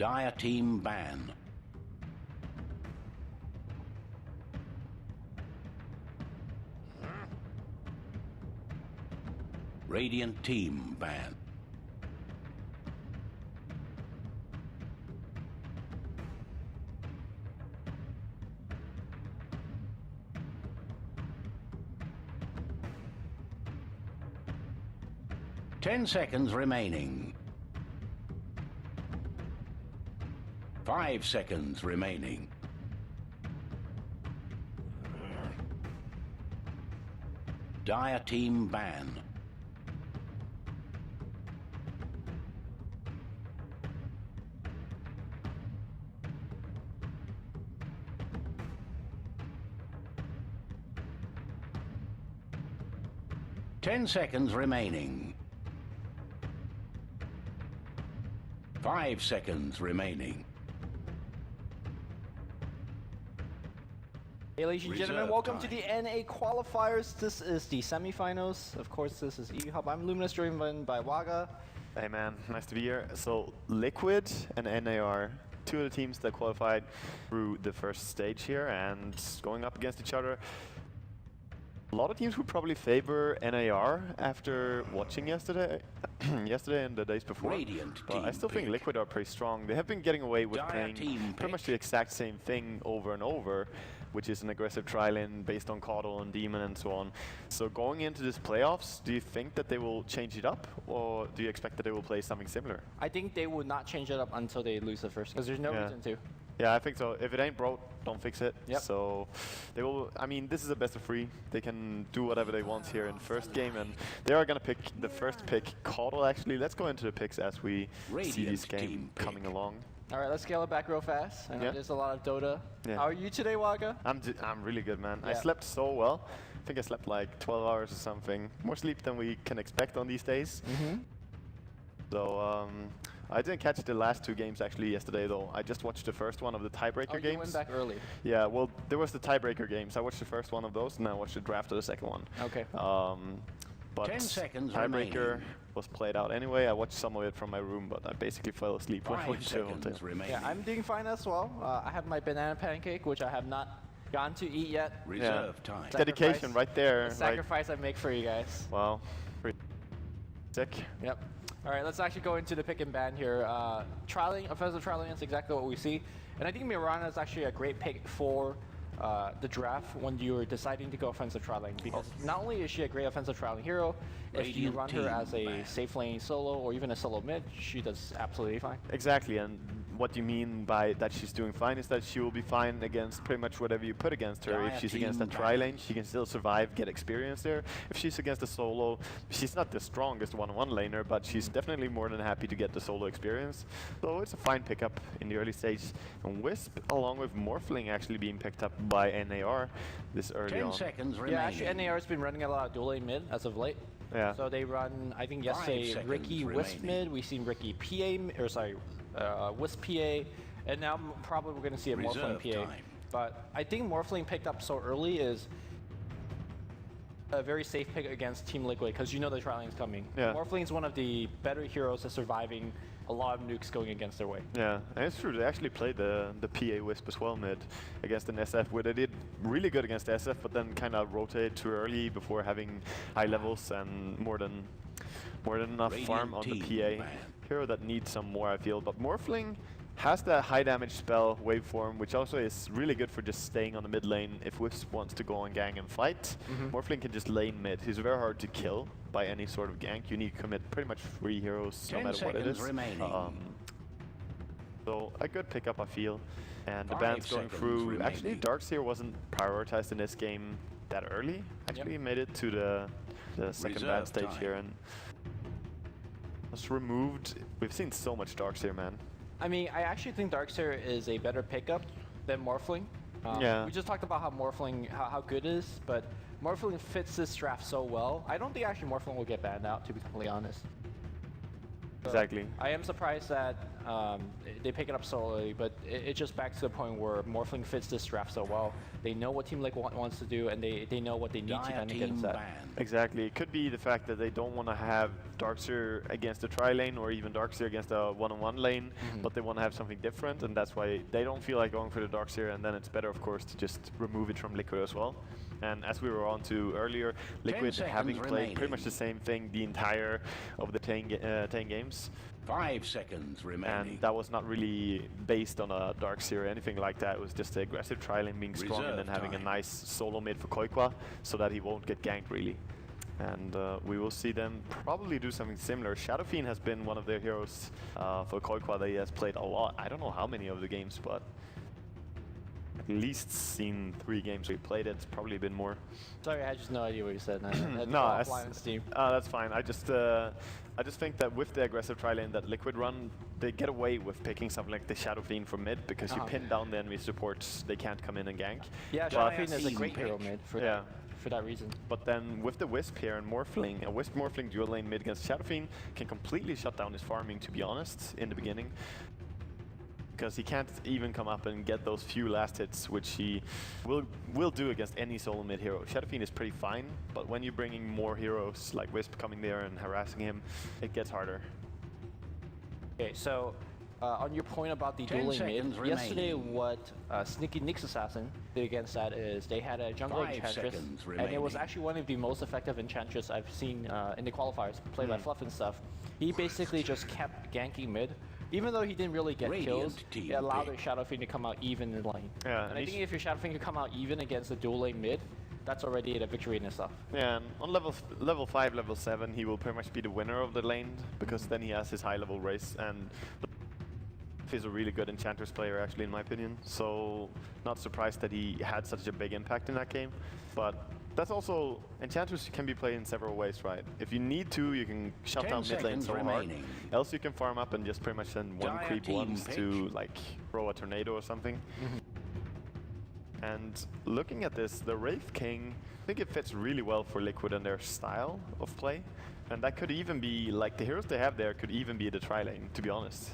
Dire team ban. Radiant team ban. Ten seconds remaining. 5 seconds remaining. Dire team ban. Ten seconds remaining. 5 seconds remaining. Hey ladies and gentlemen, welcome to the NA qualifiers. This is the semifinals. Of course, this is eHub. I'm Luminous, joined by Waga. Hey man, nice to be here. So Liquid and NAR, two of the teams that qualified through the first stage here and going up against each other. A lot of teams would probably favor NAR after watching yesterday and the days before. But I still think Liquid are pretty strong. They have been getting away with playing pretty much the exact same thing over and over, which is an aggressive tri-lane based on Caudal and Demon and so on. So going into this playoffs, do you think that they will change it up, or do you expect that they will play something similar? I think they would not change it up until they lose the first, because there's no reason to. Yeah, I think so. If it ain't broke, don't fix it. Yep. So they will. I mean, this is a best of 3. They can do whatever they want here in the first game, and they are gonna pick the first pick, Caudal. Actually, let's go into the picks as we see this game coming along. All right, let's scale it back real fast. I know there's a lot of Dota. Yeah. How are you today, Waga? I'm really good, man. I slept so well. I think I slept like 12 hours or something. More sleep than we can expect on these days. So I didn't catch the last 2 games actually yesterday though. I just watched the first one of the tiebreaker games. You went back early. Yeah, well, there was the tiebreaker games. I watched the first one of those, and I watched the draft of the second one. Okay. But 10 seconds tiebreaker remaining. was played out anyway. I watched some of it from my room, but I basically fell asleep when I 5 watched the whole seconds thing. remaining. Yeah, I'm doing fine as well. I have my banana pancake, which I have not gotten to eat yet. Reserve time. Dedication right there. The sacrifice I make for you guys. Wow. Pretty sick. Yep. All right, let's actually go into the pick and ban here. Trialing, offensive trialing is exactly what we see. And I think Mirana is actually a great pick for the draft when you're deciding to go offensive trialing, because not only is she a great offensive trialing hero, if you run her as a safe lane solo or even a solo mid, she does absolutely fine. Exactly, and what you mean by that she's doing fine is that she will be fine against pretty much whatever you put against her. If she's against a tri-lane, she can still survive, get experience there. If she's against a solo, she's not the strongest one-on-one laner, but she's definitely more than happy to get the solo experience. So it's a fine pickup in the early stage. And Wisp, along with Morphling, actually being picked up by NAR this early 10 on. seconds remaining. Yeah, actually NAR has been running a lot of dual lane mid as of late. Yeah. So they run, I think yesterday, Ricky Wisp mid, we've seen Ricky PA, or sorry, Wisp PA, and now probably we're going to see a Morphling PA. Time. But I think Morphling picked up so early is a very safe pick against Team Liquid, because you know the trialing is coming. Yeah. Morphling is one of the better heroes at surviving a lot of nukes going against their way. Yeah, and it's true, they actually played the PA Wisp as well mid against an SF, where they did really good against SF, but then kind of rotated too early before having high levels and more than enough farm on the PA. Hero that needs some more, I feel, but Morphling has the high damage spell waveform, which also is really good for just staying on the mid lane if Wisp wants to go on gang and fight. Morphling can just lane mid. He's very hard to kill by any sort of gank. You need to commit pretty much 3 heroes no matter what it is. So a good pickup, I feel. And the ban's going through. Actually, Darkseer wasn't prioritized in this game that early. Actually made it to the second ban stage here and was removed. We've seen so much Darkseer, man. I mean, I actually think Darkseer is a better pickup than Morphling. We just talked about how Morphling, how good it is, but Morphling fits this draft so well. I don't think actually Morphling will get banned out, to be completely honest. So exactly. I am surprised that They pick it up slowly, but it just backs to the point where Morphling fits this draft so well. They know what Team Liquid wants to do, and they know what they need to kind of get into that. Exactly. It could be the fact that they don't want to have Darkseer against a tri-lane or even Darkseer against a one-on-one lane, but they want to have something different, and that's why they don't feel like going for the Darkseer, and then it's better, of course, to just remove it from Liquid as well. And as we were on to earlier, Liquid having played pretty much the same thing the entire of the 10 games. 5 seconds remaining. And that was not really based on a Darkseer or anything like that. It was just the aggressive tri-lane being strong and then having a nice solo mid for Koikwa so that he won't get ganked really. And we will see them probably do something similar. Shadow Fiend has been one of their heroes for Koikwa that he has played a lot. I don't know how many of the games, but at least seen 3 games we played it. It's probably been more. Sorry, I had just no idea what you said. No, that's fine. I just think that with the aggressive tri-lane that Liquid run, they get away with picking something like the Shadow Fiend for mid because you pin down the enemy supports, they can't come in and gank. Yeah, Shadow Fiend is a great hero mid for that reason. But then with the Wisp here and Morphling, a Wisp Morphling dual lane mid against Shadow Fiend can completely shut down his farming, to be honest, in the beginning. Because he can't even come up and get those few last hits, which he will do against any solo mid hero. Shadow Fiend is pretty fine, but when you're bringing more heroes like Wisp coming there and harassing him, it gets harder. Okay, so on your point about the dueling mid, yesterday what Sneaky Nyx Assassin did against that is they had a jungle Enchantress, and it was actually one of the most effective Enchantress I've seen in the qualifiers, played by Fluff and stuff. He basically just kept ganking mid. Even though he didn't really get kills, it allowed the Shadow Fiend to come out even in lane. Yeah, and I think if your Shadow Fiend can come out even against a dual lane mid, that's already a victory in itself. Yeah, and on level 5, level 7, he will pretty much be the winner of the lane, because then he has his high level race, and he's a really good Enchantress player actually in my opinion, so not surprised that he had such a big impact in that game. But that's also, Enchantress can be played in several ways, right? If you need to, you can shut down mid lane so hard. Else you can farm up and just pretty much send one creep once to like throw a tornado or something. And looking at this, the Wraith King, I think it fits really well for Liquid and their style of play. And that could even be, like the heroes they have there could even be the tri-lane, to be honest.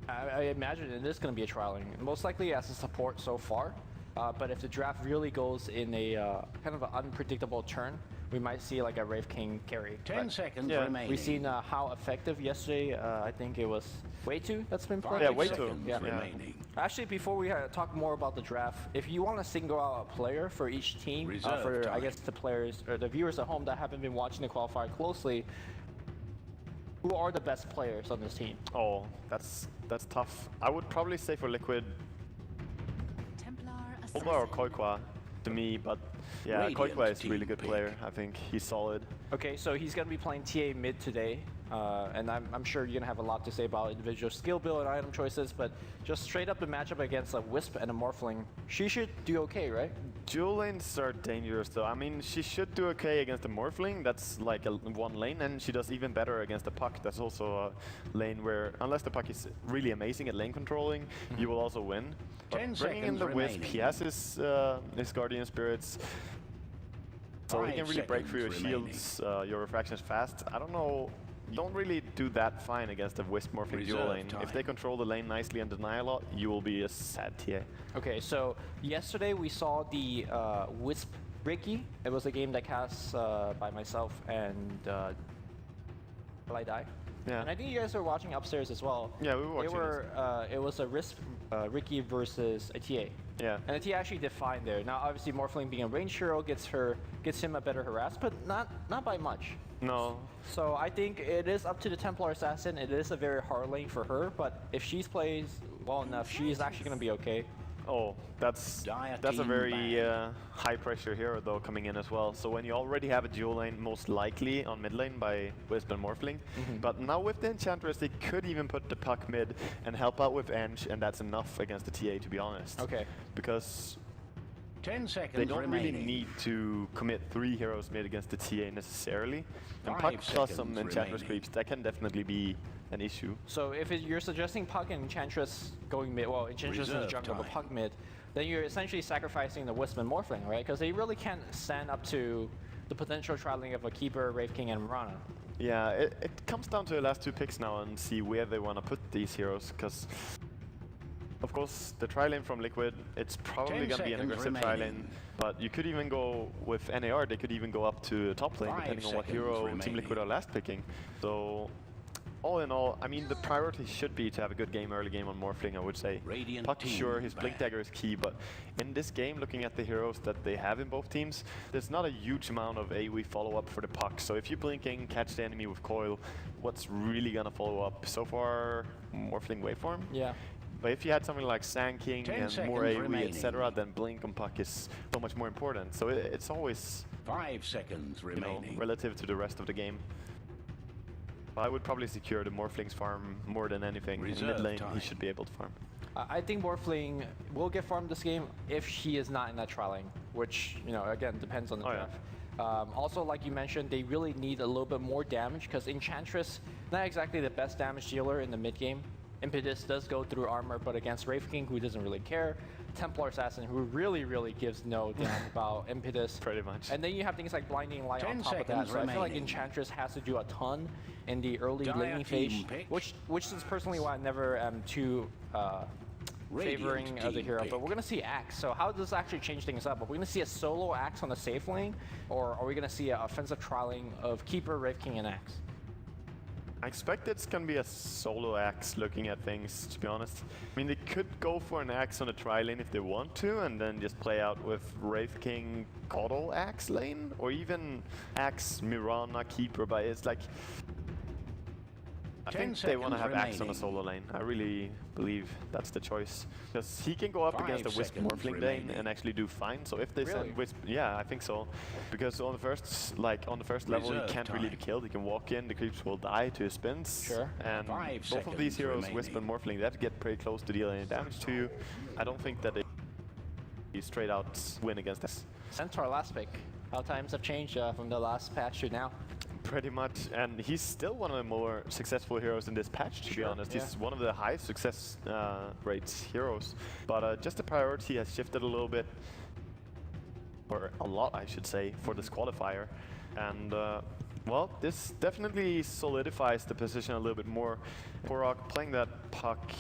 I imagine it is going to be a tri-lane, most likely as a support so far. But if the draft really goes in a kind of an unpredictable turn, we might see like a Wraith King carry. 10 seconds remaining. We've seen how effective yesterday. I think it was Way2 that's been played. Yeah, Way2. Yeah. Actually, before we talk more about the draft, if you want to single out a player for each team, I guess the players or the viewers at home that haven't been watching the qualifier closely, who are the best players on this team? Oh, that's tough. I would probably say for Liquid, Oba or Koikwa to me, but yeah, Koikwa is a really good player. I think he's solid. Okay, so he's going to be playing TA mid today, and I'm sure you're going to have a lot to say about individual skill build and item choices, but just straight up the matchup against a Wisp and a Morphling, she should do okay, right? Dual lanes are dangerous though. I mean, she should do okay against a Morphling, that's like one lane, and she does even better against a Puck. That's also a lane where, unless the Puck is really amazing at lane controlling, you will also win. But bringing in the Wisp, he has his Guardian Spirits, so he can really break through your shields, your refractions fast. I don't know. You don't really do that fine against a Wisp Morphling dual lane. If they control the lane nicely and deny a lot, you will be a sad TA. Okay, so yesterday we saw the Wisp Ricky. It was a game that cast by myself and I Die. Yeah. And I think you guys were watching upstairs as well. Yeah, we were watching. It was a Wisp Ricky versus a TA. Yeah. And the TA actually did fine there. Now, obviously, Morphling being a range hero gets him a better harass, but not by much. No. So I think it is up to the Templar Assassin. It is a very hard lane for her, but if she plays well enough, she's actually going to be okay. Oh, that's a very high pressure hero though coming in as well. So when you already have a dual lane, most likely on mid lane by Wisp and Morphling, but now with the Enchantress, they could even put the Puck mid and help out with Eng, and that's enough against the TA, to be honest. Okay. Because 10 seconds they don't really need to commit 3 heroes mid against the TA necessarily. And Puck plus some Enchantress creeps, that can definitely be an issue. So if you're suggesting Puck and Enchantress going mid, well, Enchantress in the jungle, but Puck mid, then you're essentially sacrificing the Wisp and Morphling, right? Because they really can't stand up to the potential trialing of a Keeper, Wraith King, and Mirana. Yeah, it comes down to the last two picks now and see where they want to put these heroes, because of course the tri lane from Liquid, it's probably going to be an aggressive tri lane, but you could even go with NAR, they could even go up to top lane depending on what hero Team Liquid are last picking. So all in all, I mean, the priority should be to have a good game, early game on Morphling, I would say. Puck, sure, his Blink Dagger is key, but in this game, looking at the heroes that they have in both teams, there's not a huge amount of AoE follow-up for the Puck. So if you're blinking, catch the enemy with Coil, what's really gonna follow up? So far, Morphling Waveform? Yeah. But if you had something like Sand King and more AoE, etc., then Blink on Puck is so much more important. So it's always 5 seconds remaining. Relative to the rest of the game. I would probably secure the Morphling's farm more than anything. In mid lane, he should be able to farm. I think Morphling will get farmed this game if he is not in that tri lane, which, you know, again, depends on the draft. Also, like you mentioned, they really need a little bit more damage because Enchantress, not exactly the best damage dealer in the mid game. Impetus does go through armor, but against Wraith King, who doesn't really care. Templar Assassin, who really gives no damn about Impetus. Pretty much. And then you have things like Blinding Light on top of that. So I feel like Enchantress has to do a ton in the early laning phase, which is personally why I never am too favoring of the hero. But we're going to see Axe. So how does this actually change things up? Are we going to see a solo Axe on the safe lane? Or are we going to see an offensive trialing of Keeper, Wraith King, and Axe? I expect it's going to be a solo Axe looking at things, to be honest. I mean, they could go for an Axe on a tri lane if they want to, and then just play out with Wraith King, Caudal Axe lane, or even Axe, Mirana, Keeper, but it's like... I think they want to have Axe on a solo lane. I really believe that's the choice. Because he can go up against a Wisp Morphling lane and actually do fine. So if they send Wisp, yeah, I think so. Because on the first, level, he can't really be killed. He can walk in, the creeps will die to his spins. Sure. And both of these heroes, Wisp and Morphling, they have to get pretty close to deal any damage to you. I don't think that they straight out win against this. Centaur last pick. How times have changed from the last patch to now. Pretty much, and he's still one of the more successful heroes in this patch, to be honest. He's one of the highest success rates heroes, but just the priority has shifted a little bit, or a lot, I should say, for this qualifier. And well, this definitely solidifies the position a little bit more. Korok playing that Puck,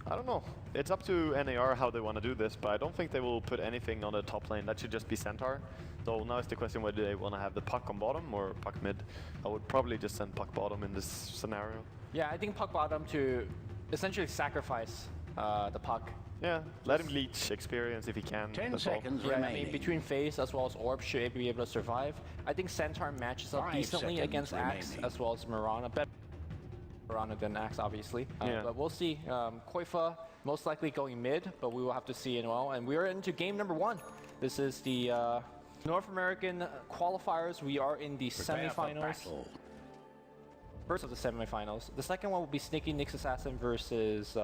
I don't know. It's up to NAR how they want to do this, but I don't think they will put anything on the top lane. That should just be Centaur. So now is the question whether they want to have the Puck on bottom or Puck mid. I would probably just send Puck bottom in this scenario. Yeah, I think Puck bottom to essentially sacrifice the Puck. Yeah, let him leech experience if he can. 10 seconds remaining. I mean, between Phase as well as Orb should be able to survive. I think Centaur matches up decently against Axe as well as Mirana. Better Mirana than Axe, obviously. But we'll see. Koifa most likely going mid, but we will have to see as well. And we're into game number 1. This is the North American qualifiers. We are in the semifinals. First of the semifinals. The second one will be Sneaky Nyx Assassin versus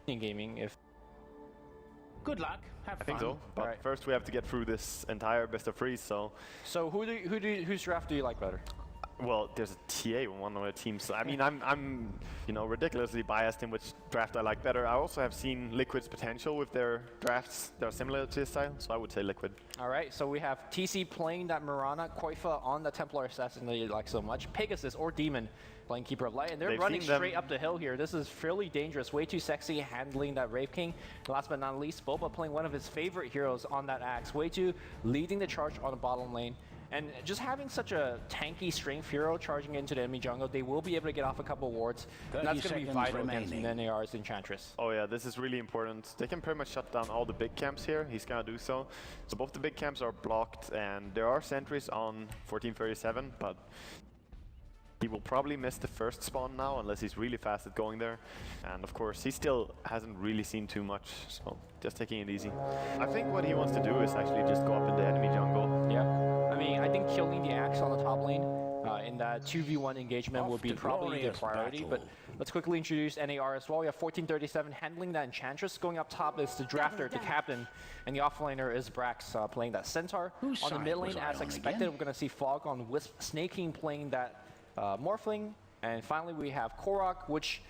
Gaming. Good luck. Have fun. I think so. But first we have to get through this entire best of 3. So whose draft do you like better? Well, there's a TA on one of the teams. I mean, I'm ridiculously biased in which draft I like better. I also have seen Liquid's potential with their drafts. They're similar to his style, so I would say Liquid. All right, so we have TC playing that Mirana, Koifa on the Templar Assassin that you like so much, Pegasus or Demon playing Keeper of Light, and they're running straight up the hill here. This is fairly dangerous, way too sexy handling that Wraith King. Last but not least, Boba playing one of his favorite heroes on that Axe, way too leading the charge on the bottom lane. And just having such a tanky strength hero charging into the enemy jungle, they will be able to get off a couple wards. And that's going to be vital against NAR's Enchantress. Oh yeah, this is really important. They can pretty much shut down all the big camps here. He's going to do so. So both the big camps are blocked, and there are sentries on 1437, but he will probably miss the first spawn now, unless he's really fast at going there. And of course, he still hasn't really seen too much, so just taking it easy. I think what he wants to do is actually just go up in the enemy jungle. Yeah. I mean, I think killing the Axe on the top lane in that 2v1 engagement would be probably the priority, but let's quickly introduce NAR as well. We have 1437 handling that Enchantress. Going up top is the Drafter, the Captain, and the offlaner is Brax playing that Centaur. On the mid lane, as expected, we're going to see Fog on Wisp, Snake King playing that Morphling, and finally we have Korok, which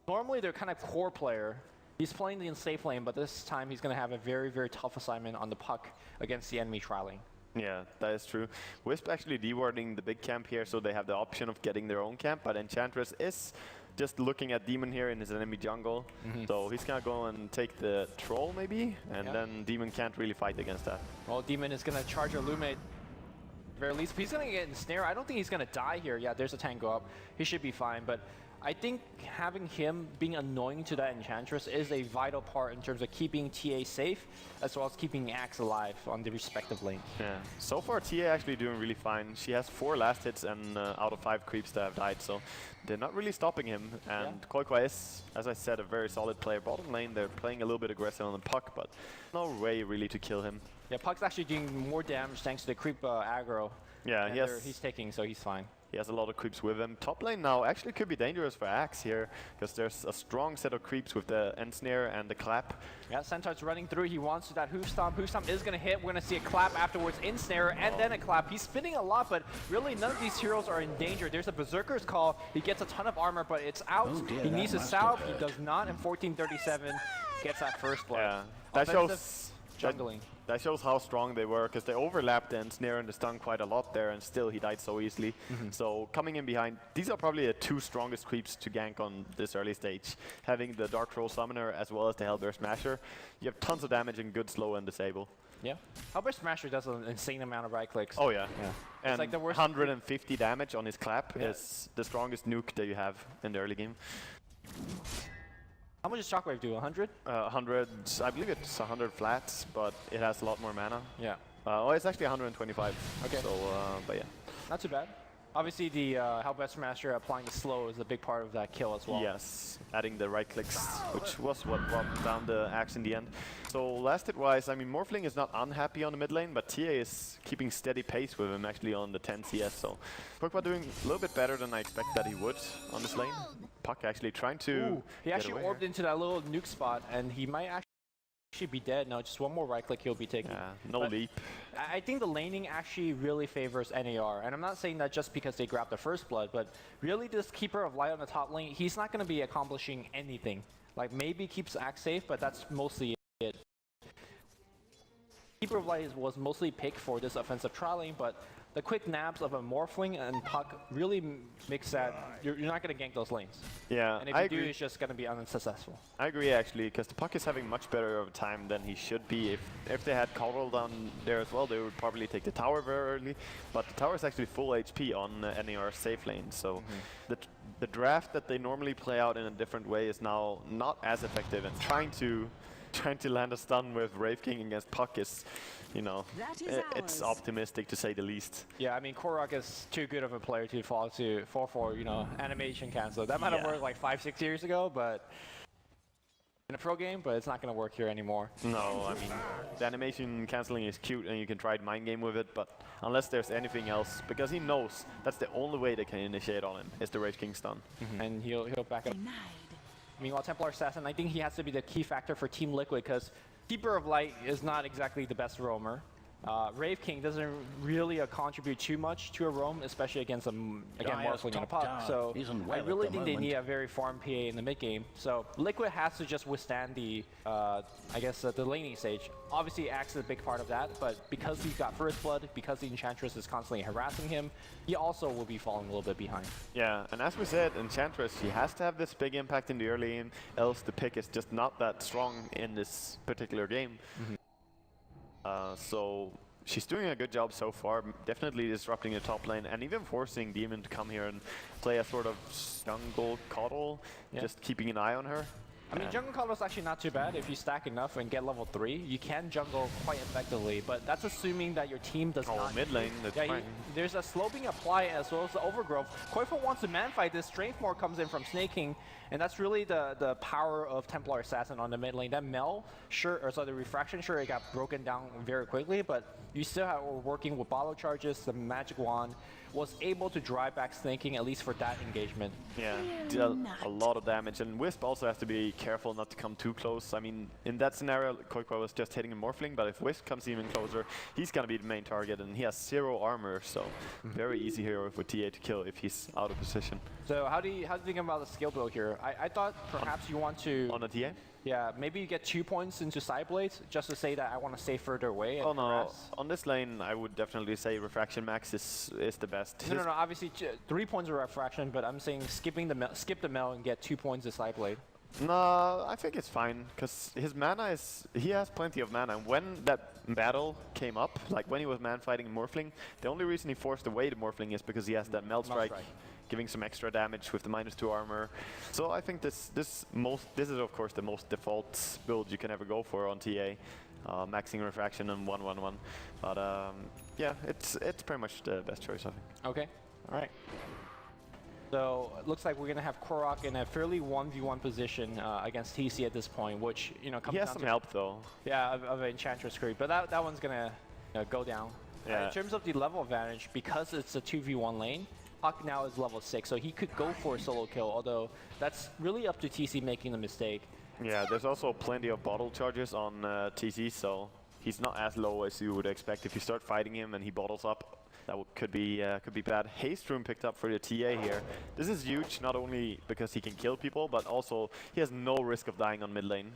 normally they're kind of core player. He's playing the safe lane, but this time he's going to have a very, very tough assignment on the Puck against the enemy trialing. Yeah, that is true. Wisp actually dewarding the big camp here, so they have the option of getting their own camp, but Enchantress is just looking at Demon here in his enemy jungle. So he's gonna go and take the troll maybe, and then Demon can't really fight against that. Well, Demon is gonna charge a Lume at the very least. He's gonna get ensnared. I don't think he's gonna die here. Yeah, there's a tango up. He should be fine, but I think having him being annoying to that Enchantress is a vital part in terms of keeping TA safe, as well as keeping Axe alive on the respective lanes. Yeah, so far TA actually doing really fine. She has 4 last hits and out of 5 creeps that have died, so they're not really stopping him. And Koikwa is, as I said, a very solid player. Bottom lane, they're playing a little bit aggressive on the puck, but no way really to kill him. Yeah, Puck's actually doing more damage thanks to the creep aggro. Yeah, he's taking, so he's fine. He has a lot of creeps with him. Top lane now actually could be dangerous for Axe here, because there's a strong set of creeps with the Ensnare and the clap. Yeah, Centaur's running through. He wants that hoof stomp. Hoof stomp is going to hit. We're going to see a clap afterwards. Ensnare and then a clap. He's spinning a lot, but really none of these heroes are in danger. There's a Berserker's Call. He gets a ton of armor, but it's out. Oh dear, he needs to salve. He does not, and 1437 gets that first blood. Yeah, that shows jungling. That shows how strong they were, because they overlapped the Ensnare and the stun quite a lot there, and still he died so easily. So coming in behind, these are probably the 2 strongest creeps to gank on this early stage. Having the Dark Troll Summoner as well as the Hellbear Smasher, you have tons of damage and good slow and disable. Yeah, Hellbear Smasher does an insane amount of right clicks. Oh yeah. And it's like the worst 150 damage on his clap is the strongest nuke that you have in the early game. How much does Shockwave do? 100? 100, I believe it's 100 flats, but it has a lot more mana. Yeah. Oh, it's actually 125. Okay. So, but yeah. Not too bad. Obviously, the Hellbear Smasher applying the slow is a big part of that kill as well. Yes, adding the right clicks, which was what brought down the Axe in the end. So last hit-wise, I mean, Morphling is not unhappy on the mid lane, but TA is keeping steady pace with him actually on the 10 CS. So Koikwa doing a little bit better than I expect that he would on this lane. Puck actually trying to he actually orbed into that little nuke spot, and he might actually be dead. No, just one more right click he'll be taking. Yeah, no leap. I think the laning actually really favors NAR, and I'm not saying that just because they grabbed the first blood, but really this Keeper of Light on the top lane, he's not going to be accomplishing anything. Like maybe keeps Axe safe, but that's mostly it. Keeper of Light was mostly picked for this offensive trial lane, but the quick nabs of a Morphling and Puck really makes that you're not going to gank those lanes. Yeah, and if you do, it's just going to be unsuccessful. I agree actually, because the Puck is having much better of a time than he should be. If they had Coddle down there as well, they would probably take the tower very early. But the tower is actually full HP on NAR's safe lane, so the draft that they normally play out in a different way is now not as effective. And trying to land a stun with Wraith King against Puck is, you know, it's optimistic to say the least. Yeah, I mean, Korok is too good of a player to fall for, you know, animation cancel. That might have worked like 5-6 years ago, but in a pro game, but it's not going to work here anymore. No, I mean, the animation canceling is cute and you can try mind game with it, but unless there's anything else, because he knows that's the only way they can initiate on him, is the Wraith King stun. And he'll back up. Meanwhile, Templar Assassin, I think he has to be the key factor for Team Liquid, because Keeper of Light is not exactly the best roamer. Wraith King doesn't really contribute too much to a roam, especially against Morphling and a Puck. So I really think they need a very farm PA in the mid game. So Liquid has to just withstand the, I guess, the laning stage. Obviously, Axe is a big part of that, but because he's got First Blood, because the Enchantress is constantly harassing him, he also will be falling a little bit behind. Yeah, and as we said, Enchantress, she has to have this big impact in the early game, else the pick is just not that strong in this particular game. So she's doing a good job so far, definitely disrupting the top lane and even forcing Demon to come here and play a sort of jungle Coddle, just keeping an eye on her. I mean, jungle Coddle is actually not too bad. If you stack enough and get level 3, you can jungle quite effectively, but that's assuming that your team does not... mid lane, that's fine. There's a sloping apply as well as the overgrowth. Koifo wants to man fight this. Strength more comes in from Snaking, and that's really the power of Templar Assassin on the mid lane. That Mel, the Refraction, it got broken down very quickly, but you still were working with Bottle Charges, the Magic Wand, was able to drive back Snaking, at least for that engagement. Yeah, did a lot of damage, and Wisp also has to be careful not to come too close. I mean, in that scenario, Koikwa was just hitting a Morphling, but if Wisp comes even closer, he's gonna be the main target, and he has 0 armor, so very easy hero for TA to kill if he's out of position. So how do you think about the skill build here? I thought perhaps you want to... On a TA? Yeah, maybe you get 2 points into side blades just to say that I want to stay further away. And Oh no, harass. on this lane I would definitely say refraction max is the best. No, obviously 3 points of refraction, but I'm saying skip the mill and get 2 points to side blade. No, I think it's fine, because his mana he has plenty of mana. When that battle came up, like when he was man fighting Morphling, the only reason he forced away the Morphling is because he has that Melt Strike, giving some extra damage with the -2 armor. So I think this is of course the most default build you can ever go for on TA, maxing refraction and 1/1/1. But yeah, it's pretty much the best choice, I think. Okay, all right. So it looks like we're gonna have Korok in a fairly 1v1 position against TC at this point, which comes he has down some to help though. Yeah, of an Enchantress creep, but that one's gonna go down. Yeah. In terms of the level advantage, because it's a 2v1 lane, Puck now is level 6, so he could go for a solo kill, although that's really up to TC making the mistake. Yeah, there's also plenty of bottle charges on TC, so he's not as low as you would expect. If you start fighting him and he bottles up, that could be bad. Haste Rune picked up for the TA here. This is huge, not only because he can kill people, but also he has no risk of dying on mid lane.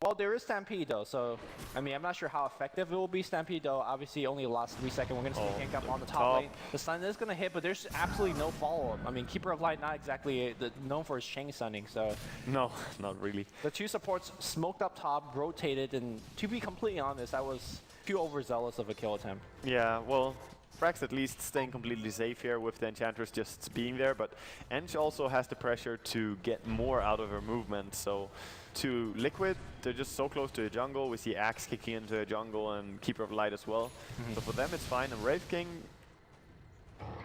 Well, there is Stampede though, so I mean, I'm not sure how effective it will be. Stampede though, obviously only lasts 3 seconds. We're gonna see Gank up on the top lane. The stun is gonna hit, but there's absolutely no follow-up. I mean, Keeper of Light not exactly known for his chain stunning, so. No, not really. The 2 supports smoked up top, rotated, and to be completely honest, that was too overzealous of a kill attempt. Yeah, well, Frax at least staying completely safe here with the Enchantress just being there, but Ench also has the pressure to get more out of her movement, so to Liquid, they're just so close to the jungle. We see Axe kicking into a jungle and Keeper of Light as well. So for them it's fine, and Wraith King,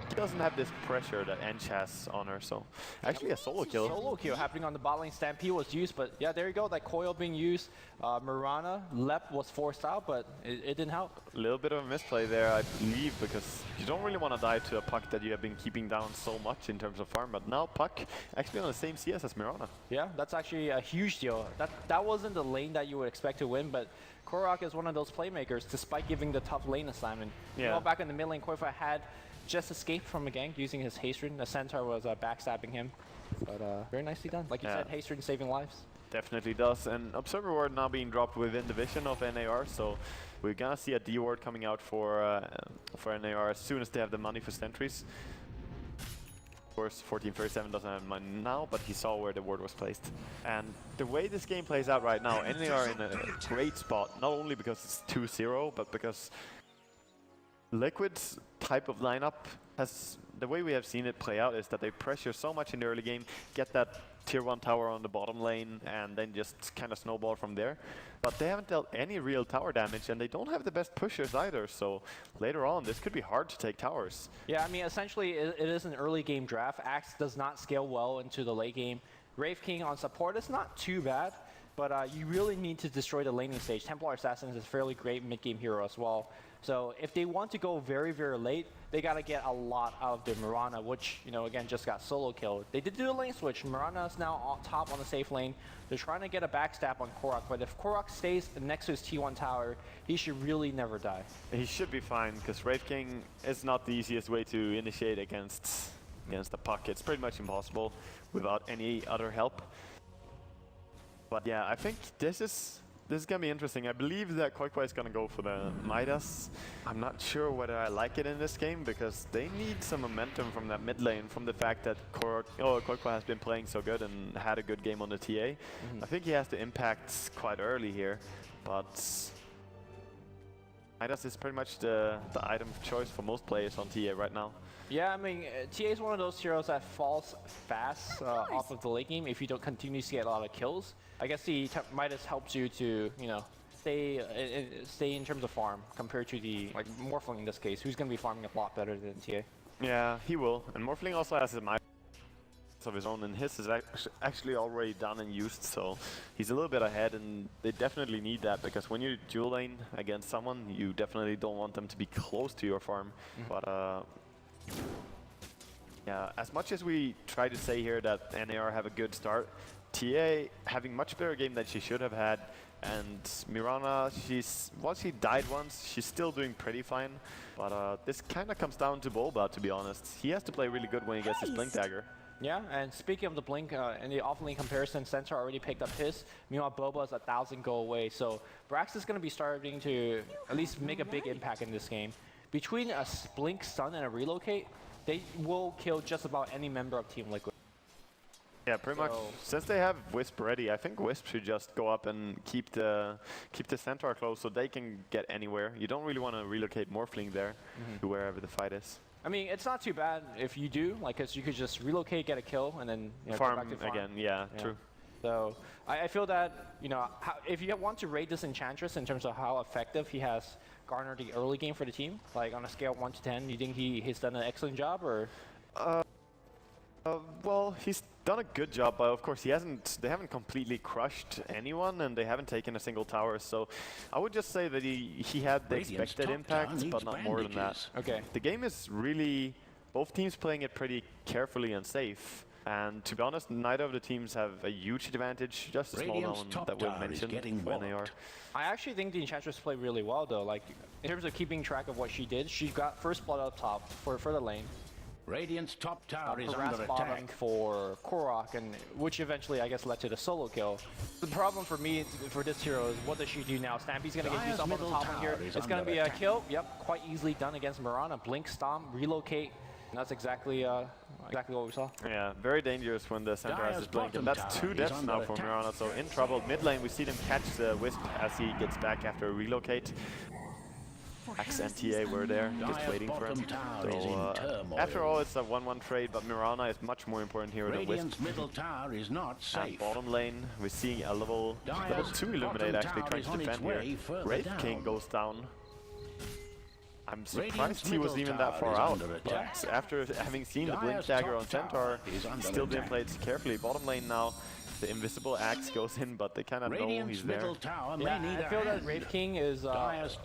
he doesn't have this pressure that Ench has on her, so actually a solo kill. Solo kill happening on the bot lane. Stampede was used, but yeah, there you go, that coil being used. Mirana, Lep was forced out, but it didn't help. A little bit of a misplay there, I believe, because you don't really want to die to a Puck that you have been keeping down so much in terms of farm, but now Puck actually on the same CS as Mirana. Yeah, that's actually a huge deal. That wasn't the lane that you would expect to win, but Korok is one of those playmakers, despite giving the tough lane assignment. Yeah. Back in the mid lane, Koifa had just escaped from a gank using his haste rune. The Centaur was backstabbing him, but very nicely done. Like you said, haste rune saving lives. Definitely does, and Observer Ward now being dropped within the vision of NAR, so we're gonna see a D ward coming out for NAR as soon as they have the money for sentries. Of course, 1437 doesn't have money now, but he saw where the ward was placed. And the way this game plays out right now, NAR in a great spot, not only because it's 2-0, but because Liquid's type of lineup has, the way we have seen it play out is that they pressure so much in the early game, get that tier 1 tower on the bottom lane, and then just kind of snowball from there. But they haven't dealt any real tower damage, and they don't have the best pushers either, so later on this could be hard to take towers. Yeah, I mean, essentially it is an early game draft. Axe does not scale well into the late game. Wraith King on support is not too bad, but you really need to destroy the laning stage. Templar Assassin is a fairly great mid-game hero as well. So if they want to go very, very late, they got to get a lot out of the Mirana, which, again, just got solo killed. They did do a lane switch. Mirana is now on top on the safe lane. They're trying to get a backstab on Korok, but if Korok stays next to his T1 tower, he should really never die. He should be fine, because Wraith King is not the easiest way to initiate against the Puck. It's pretty much impossible without any other help. But yeah, I think this is gonna be interesting. I believe that Koikwa is gonna go for the Midas. I'm not sure whether I like it in this game, because they need some momentum from that mid lane, from the fact that Koikwa has been playing so good and had a good game on the TA. I think he has the impact quite early here, but Midas is pretty much the item of choice for most players on TA right now. Yeah, I mean, TA is one of those heroes that falls fast off of the late game if you don't continuously get a lot of kills. I guess the Midas helps you to, stay in terms of farm compared to the Morphling in this case, who's going to be farming a lot better than TA. Yeah, he will. And Morphling also has a Midas of his own, and his is actually already done and used, so he's a little bit ahead, and they definitely need that, because when you dual lane against someone, you definitely don't want them to be close to your farm. But yeah, as much as we try to say here that NAR have a good start, TA having much better game than she should have had, and Mirana, she died once, she's still doing pretty fine, but this kind of comes down to Boba, to be honest. He has to play really good when he gets his Blink Dagger. Yeah, and speaking of the blink, in the off-lane comparison, Centaur already picked up his. Meanwhile, Boba is 1,000 go away. So Brax is going to be starting to at least make a big impact in this game. Between a blink, stun, and a relocate, they will kill just about any member of Team Liquid. Yeah, pretty much. Since they have Wisp ready, I think Wisp should just go up and keep the Centaur close so they can get anywhere. You don't really want to relocate Morphling there to wherever the fight is. I mean, it's not too bad if you do, like, because you could just relocate, get a kill, and then farm, go back to farm again. Yeah, true. So I feel that, you know, if you want to rate this Enchantress in terms of how effective he has garnered the early game for the team, like on a scale of 1 to 10, you think he's done an excellent job, or? Well, he's done a good job, but of course they haven't completely crushed anyone, and they haven't taken a single tower. So I would just say that he had the expected impact, but not more than that. Okay. The game is really, both teams playing it pretty carefully and safe. And to be honest, neither of the teams have a huge advantage, just a small one that we'll mention when they are. I actually think the Enchantress played really well, though. Like, in terms of keeping track of what she did, she got first blood up top for the lane. Radiant's top tower is harass under bottom attack. for Korok, and which eventually, I guess, led to the solo kill. The problem for me, for this hero, is what does she do now? Stampy's going to get used up on the top one here. It's going to be a kill. Yep, quite easily done against Mirana. Blink, stomp, relocate. And that's exactly what we saw. Yeah, very dangerous when the Centaur has his blink. And that's 2 deaths now for Mirana, so in trouble. Mid lane, we see them catch the Wisp as he gets back after a relocate. Axe and TA were there, just waiting for him. So, after all, it's a 1-1 trade, but Mirana is much more important here than Wisp. Middle tower is not safe. And bottom lane, we're seeing a level 2 Illuminate actually trying to defend here. Wraith King goes down. I'm surprised he was even that far out, but after having seen the Blink Dagger on Centaur, he still didn't play it carefully. Bottom lane now, the invisible axe goes in, but they kind of know he's there. Yeah, I feel that Wraith King is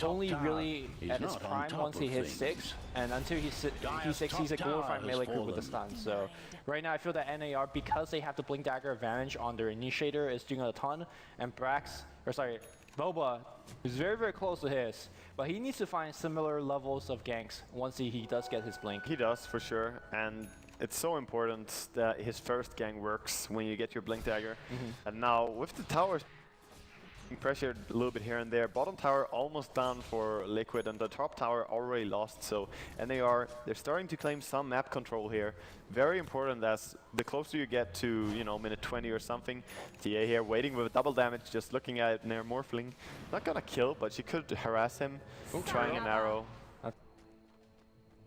only really at his prime once he hits 6, and until he's 6, he's a glorified melee creep with the stun. So right now I feel that NAR, because they have the Blink Dagger advantage on their initiator, is doing a ton, and Boba is very, very close to his, but he needs to find similar levels of ganks once he does get his blink. He does, for sure, and it's so important that his first gang works when you get your Blink Dagger. And now, with the towers pressured a little bit here and there, bottom tower almost down for Liquid, and the top tower already lost, so NAR, they're starting to claim some map control here. Very important, as the closer you get to, you know, minute 20 or something. TA here waiting with double damage, just looking at it near Morphling. Not gonna kill, but she could harass him, trying an arrow.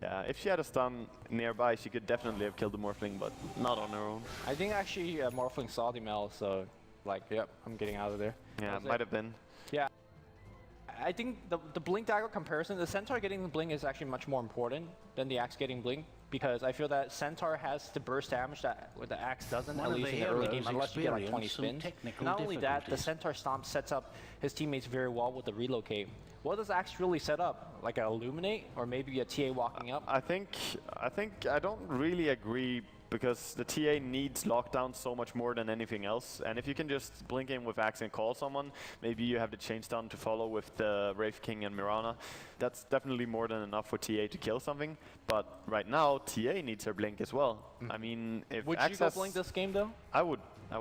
Yeah, if she had a stun nearby, she could definitely have killed the Morphling, but not on her own. I think actually Morphling saw the Mel, so like, yep, I'm getting out of there. Yeah, it might have been. Yeah. I think the Blink Dagger comparison, the Centaur getting the Blink is actually much more important than the Axe getting Blink, because I feel that Centaur has the burst damage that the Axe doesn't, at least in the early game, unless you get like 20 spins. Not only that, the Centaur Stomp sets up his teammates very well with the relocate. What does Axe really set up? Like an Illuminate, or maybe a TA walking up? I don't really agree, because the TA needs lockdown so much more than anything else. And if you can just blink in with Axe and call someone, maybe you have the chain stun to follow with the Wraith King and Mirana. That's definitely more than enough for TA to kill something. But right now, TA needs her blink as well. I mean, if would you go blink this game though? I would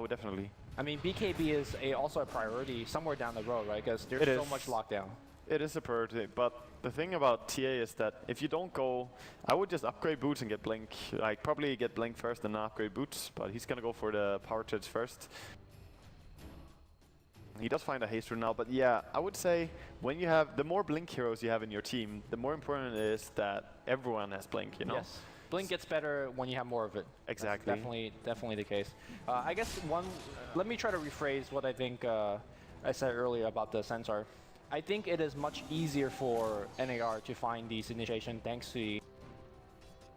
definitely. I mean, BKB is also a priority somewhere down the road, right? Because there's so much lockdown. It is a priority, but the thing about TA is that if you don't go, I would just upgrade boots and get blink. Like, probably get blink first and then upgrade boots, but he's gonna go for the power charge first. He does find a haste rune now, but yeah, I would say when you have, the more blink heroes you have in your team, the more important it is that everyone has blink, you know? Yes. Blink gets better when you have more of it. Exactly. That's definitely the case. I guess let me try to rephrase what I think I said earlier about the Centaur. I think it is much easier for NAR to find these initiation thanks to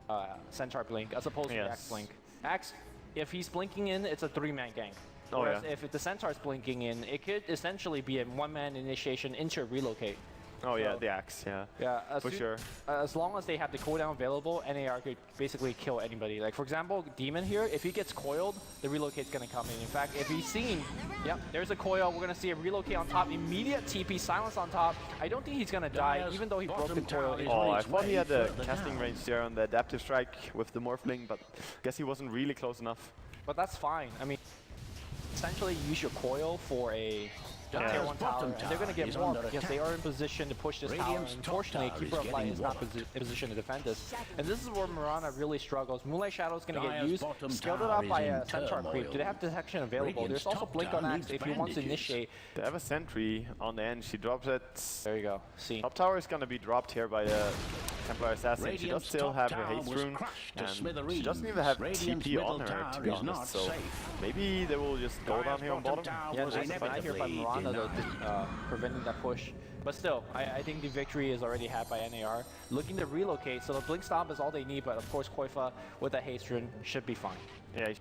the Centaur blink as opposed to the Axe blink. Axe, if he's blinking in, it's a 3-man gank. Whereas if the Centaur's blinking in, it could essentially be a 1-man initiation into a relocate. Oh yeah, the axe, yeah. Yeah, for sure. As long as they have the cooldown available, NAR could basically kill anybody. Like for example, Demon here, if he gets coiled, the relocate's gonna come in. In fact, if he's seen, yep, there's a coil. We're gonna see a relocate on top, immediate TP, silence on top. I don't think he's gonna die, even though he broke the coil. Oh, I thought he had the casting range there on the adaptive strike with the Morphling, but I guess he wasn't really close enough. But that's fine. I mean, essentially use your coil for a tier 1 tower, and they're going to get more because they are in position to push this tower. And unfortunately, Keeper of Light is not in position to defend this. And this is where Mirana really struggles. Moonlight Shadow is going to get used, scaled it up by a Centaur creep. Do they have detection available? There's also Blink on Axe if he wants to initiate. They have a sentry on the end. She drops it. There you go. See. Top tower is going to be dropped here by the Templar Assassin. She does still have her haste rune, and she doesn't even have TP on her, to be honest. So maybe they will just go down here on bottom. Yeah, nice fight here by Mirana, though, preventing that push. But still, I think the victory is already had by NAR. Looking to relocate, so the Blink Stomp is all they need, but of course Koifa with that haste rune should be fine. Yeah, he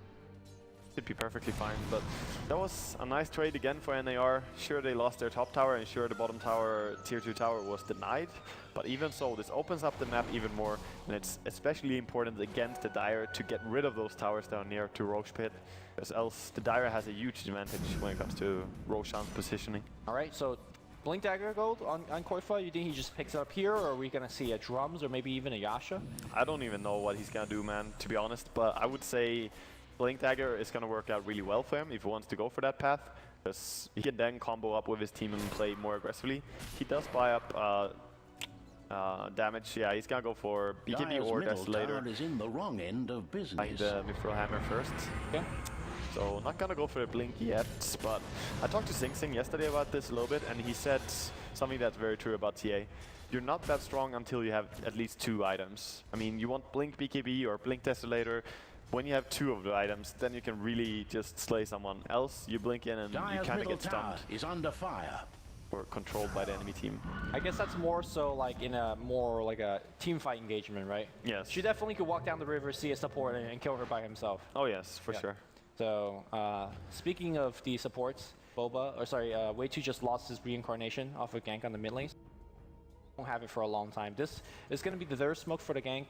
should be perfectly fine, but that was a nice trade again for NAR. Sure, they lost their top tower, and sure, the bottom tower, tier 2 tower, was denied. But even so, this opens up the map even more, and it's especially important against the Dire to get rid of those towers down near to Roche Pit, because else the Dire has a huge advantage when it comes to Roshan's positioning. Alright, so Blink Dagger Gold on Koifa, you think he just picks it up here, or are we going to see a Drums or maybe even a Yasha? I don't even know what he's going to do, man, to be honest, but I would say Blink Dagger is going to work out really well for him if he wants to go for that path, because he can then combo up with his team and play more aggressively. He does buy up damage. Yeah, he's gonna go for BKB or Desolator. Is in the wrong end of business. Like the Mithril Hammer first. Yeah. So not gonna go for a Blink yet, but I talked to Sing Sing yesterday about this a little bit, and he said something that's very true about TA. You're not that strong until you have at least 2 items. I mean, you want Blink BKB or Blink Desolator. When you have 2 of the items, then you can really just slay someone else. You blink in and you kind of get stunned. Is under fire. Or controlled by the enemy team. I guess that's more so like in a more like a team fight engagement, right? Yes. She definitely could walk down the river, see a support, and kill her by himself. Oh yes, for sure. So speaking of the supports, Wei2 just lost his reincarnation off of gank on the mid lane. Won't have it for a long time. This is going to be the smoke for the gank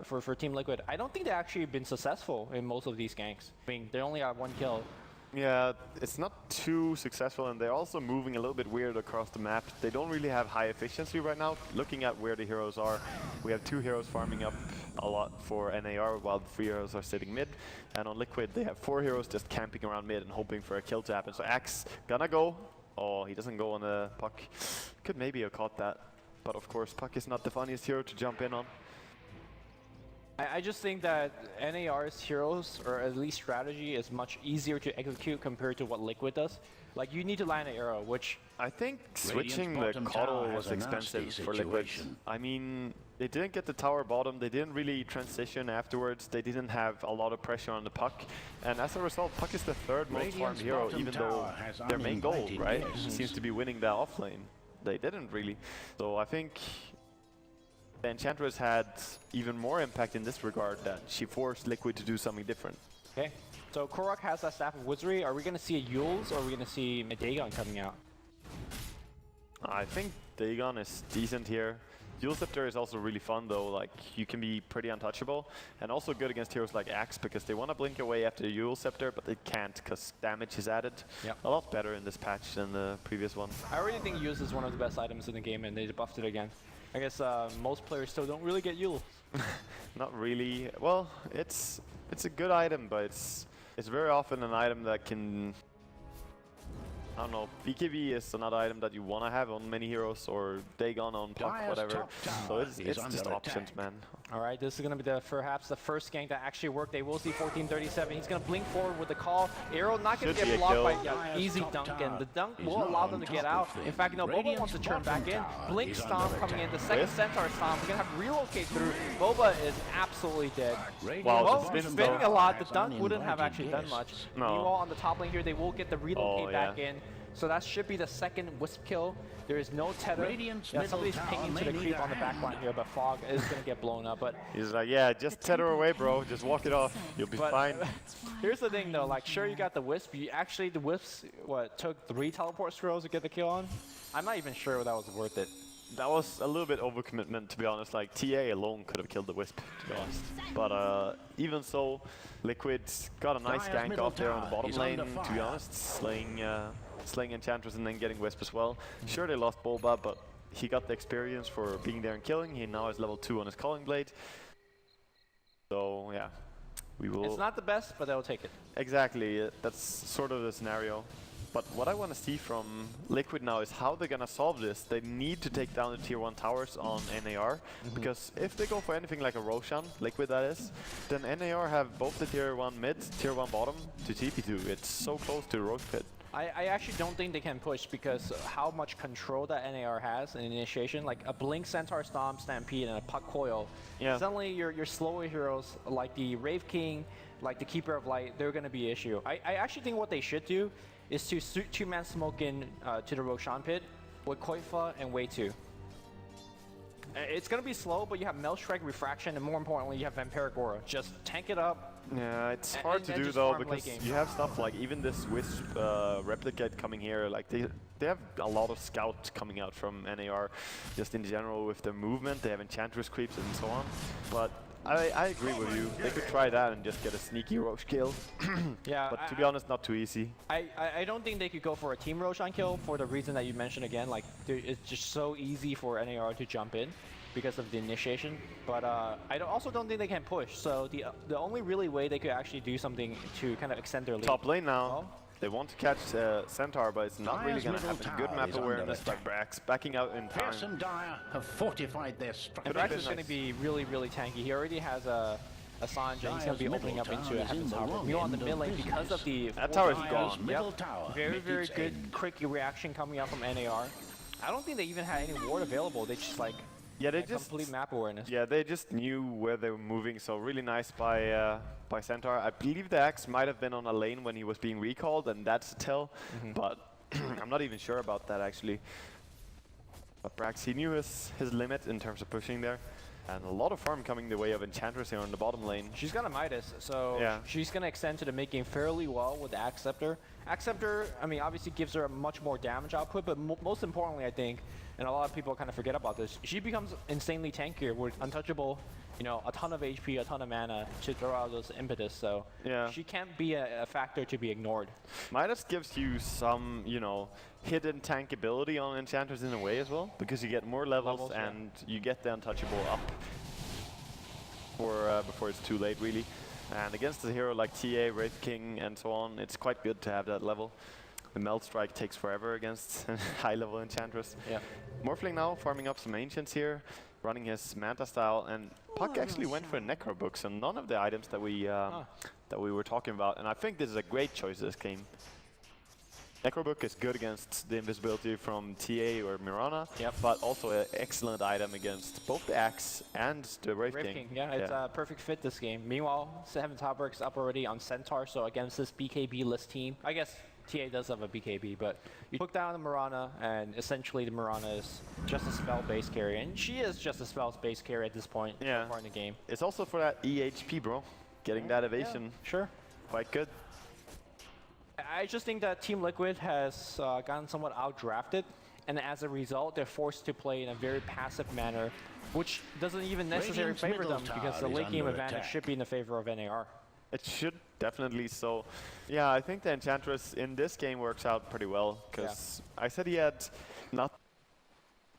for Team Liquid. I don't think they actually been successful in most of these ganks. I mean, they only have 1 kill. Yeah, it's not too successful, and they're also moving a little bit weird across the map. They don't really have high efficiency right now. Looking at where the heroes are, we have 2 heroes farming up a lot for NAR, while the 3 heroes are sitting mid. And on Liquid, they have 4 heroes just camping around mid and hoping for a kill to happen. So Axe gonna go. Oh, he doesn't go on the Puck. Could maybe have caught that. But of course, Puck is not the funniest hero to jump in on. I just think that NAR's heroes, or at least strategy, is much easier to execute compared to what Liquid does. Like, you need to land an arrow, which... I think switching the Coddle was expensive for Liquid. I mean, they didn't get the tower bottom, they didn't really transition afterwards, they didn't have a lot of pressure on the Puck, and as a result, Puck is the 3rd most farmed hero, even though their main goal, right, seems to be winning the offlane. They didn't really. So I think the Enchantress had even more impact in this regard, that she forced Liquid to do something different. Okay, so Korok has that Staff of Wizardry. Are we going to see a Yules, or are we going to see a Dagon coming out? I think Dagon is decent here. Dual Scepter is also really fun though, like you can be pretty untouchable, and also good against heroes like Axe, because they want to blink away after the Dual Scepter, but they can't because damage is added. Yep. A lot better in this patch than the previous one. I already think Yule is one of the best items in the game, and they buffed it again. I guess most players still don't really get Yule. Not really. Well, it's a good item, but it's very often an item that can... I don't know, BKB is another item that you want to have on many heroes, or Dagon on Puck, whatever. So it's just options, man. Alright, this is going to be perhaps the first gank that actually worked. They will see 1437. He's going to blink forward with the call. Arrow not going to get blocked by easy dunk, and the dunk will allow them to get out. In fact, no, Boba wants to turn back in. Blink Stomp coming in. The second Centaur Stomp. We're going to have relocate through. Boba is absolutely dead. Wow, spinning a lot. The dunk wouldn't have actually done much. No. Meanwhile, on the top lane here, they will get the relocate back in. So that should be the second Wisp kill. There is no tether. Somebody's pinging to the creep on the back line here, but Fog is going to get blown up. But he's like, yeah, just tether away, bro. Just walk it off. You'll be fine. Here's the thing, though. Like, sure, you got the Wisp. The Wisps, took 3 teleport scrolls to get the kill on? I'm not even sure that was worth it. That was a little bit overcommitment, to be honest. Like, TA alone could have killed the Wisp, to be honest. But even so, Liquid got a nice Dire's gank middle off there on the tower bottom is lane, under to be fire. honest. Slaying Enchantress and then getting Wisp as well. Sure, they lost Bulba, but he got the experience for being there and killing. He now is level 2 on his Calling Blade. So, yeah. We will... It's not the best, but they'll take it. Exactly, that's sort of the scenario. But what I want to see from Liquid now is how they're going to solve this. They need to take down the tier 1 towers on NAR, because if they go for anything like a Roshan, Liquid that is, then NAR have both the tier 1 mid, tier 1 bottom to TP to. It's so close to the Roach Pit. I actually don't think they can push because how much control that NAR has in initiation, like a Blink, Centaur, Stomp, Stampede, and a Puck Coil. Yeah. Suddenly your slower heroes like the Rave King, like the Keeper of Light, they're going to be an issue. I actually think what they should do is to two-man smoke in to the Roshan Pit with Koifa and Wei 2. It's going to be slow, but you have Maelstrom, Refraction, and more importantly, you have Vampiric Aura. Just tank it up. Yeah, it's hard to do though, because you have stuff like even this Wisp Replicate coming here, like they have a lot of scout coming out from NAR, just in general with their movement. They have Enchantress creeps and so on. But I agree with you. They could try that and just get a sneaky Roche kill. Yeah, but to be honest, not too easy. I don't think they could go for a team Roshan kill for the reason that you mentioned again. Like, it's just so easy for NAR to jump in because of the initiation. But I also don't think they can push. So the only really way they could actually do something to kind of extend their lead. Top lane now. They want to catch Centaur, but it's not really Dire's going to middle happen. Good tower map is under awareness by attack. Brax, backing out in time. Pierce and Dire have fortified their structure. Brax is going to be really, really tanky. He already has a Sanj, and he's going to be Dire's opening up middle into a tower is Heaven in the Tower. wrong Meanwhile, on the end mid of lane, because of the That tower is Dire's gone. middle tower Very, makes very its good, end. quick reaction coming out from NAR. I don't think they even had any ward available. They just like Yeah, they had just complete map awareness. Yeah, they just knew where they were moving, so really nice by Centaur. I believe the axe might have been on a lane when he was being recalled, and that's a tell, but I'm not even sure about that actually. But Brax, he knew his limit in terms of pushing there. And a lot of farm coming the way of Enchantress here on the bottom lane. She's got a Midas, so Yeah. she's going to extend to the mid game fairly well with the Axe Scepter. Axe Scepter, I mean, obviously gives her a much more damage output, but most importantly, I think, and a lot of people kind of forget about this, she becomes insanely tankier with untouchable, you know, a ton of HP, a ton of mana to throw out those impetus, so Yeah. she can't be a factor to be ignored. Midas gives you some, you know, hidden tank ability on Enchantress in a way as well, because you get more levels yeah. and you get the untouchable up before it's too late, really. And against a hero like TA, Wraith King, and so on, it's quite good to have that level. The Melt Strike takes forever against high-level Enchantress. Yeah. Morphling now, farming up some Ancients here, running his Manta style, and Puck actually went for a Necro Book, so none of the items that we were talking about. And I think this is a great choice this game. Necrobook is good against the invisibility from TA or Mirana, but also an excellent item against both the Axe and the Wraith King. Yeah, it's a perfect fit this game. Meanwhile, Seven Topworks up already on Centaur, so against this BKB-less team, I guess TA does have a BKB, but you took down the Mirana, and essentially the Mirana is just a spell-based carry, and she is just a spell-based carry at this point so far in the game. It's also for that EHP, bro. Getting that evasion. Yeah, sure. Quite good. I just think that Team Liquid has gotten somewhat outdrafted, and as a result, they're forced to play in a very passive manner, which doesn't even necessarily Radiant's favor middle them because the tower is late game under advantage attack. should be in the favor of NAR. It should definitely. So, yeah, I think the Enchantress in this game works out pretty well, because I said he had not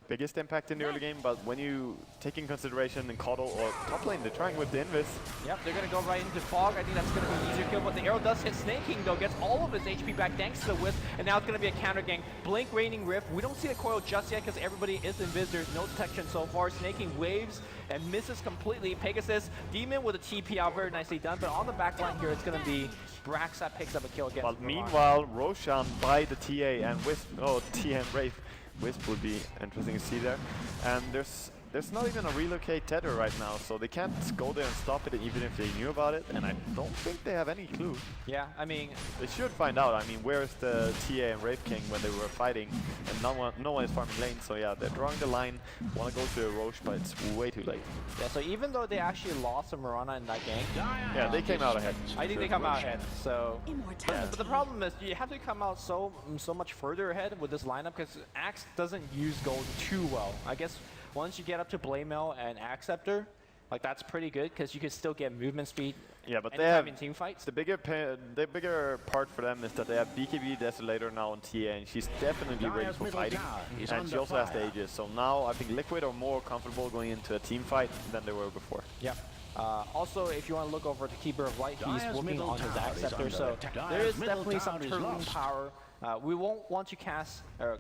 biggest impact in the early game, but when you take in consideration in Coddle or top lane, they're trying with the Invis. Yep, they're going to go right into Fog. I think that's going to be an easier kill, but the arrow does hit Snake King, though, gets all of his HP back thanks to the Wisp, and now it's going to be a counter gank. Blink, Raining Rift. We don't see the coil just yet because everybody is invis. There's no detection so far. Snake King waves and misses completely. Pegasus, Demon with a TP out, very nicely done, but on the back line here, it's going to be Brax that picks up a kill against But Milan. meanwhile, Roshan by the TA and Wisp, TA and Wraith. Wisp would be interesting to see there. And there's there's not even a relocate tether right now, so they can't go there and stop it even if they knew about it, and I don't think they have any clue. Yeah, I mean... They should find out. I mean, where's the TA and Rape King when they were fighting, and no one is farming lane, so yeah, they're drawing the line, want to go to a Roche, but it's way too late. Yeah, so even though they actually lost to Mirana in that game... Yeah, they came out ahead. I think they come out ahead, so... But the problem is, you have to come out so much further ahead with this lineup, because Axe doesn't use gold too well. I guess once you get up to Blamel and Acceptor, like that's pretty good because you can still get movement speed. Yeah, but they have in team fights. The bigger part for them is that they have BKB Desolator now on TA, and she's definitely ready for fighting. And she also has the Aegis, so now I think Liquid are more comfortable going into a team fight than they were before. Yeah. Also, if you want to look over the Keeper of Light, he's working on his Acceptor, so there is definitely some turtle power. We won't want to cast or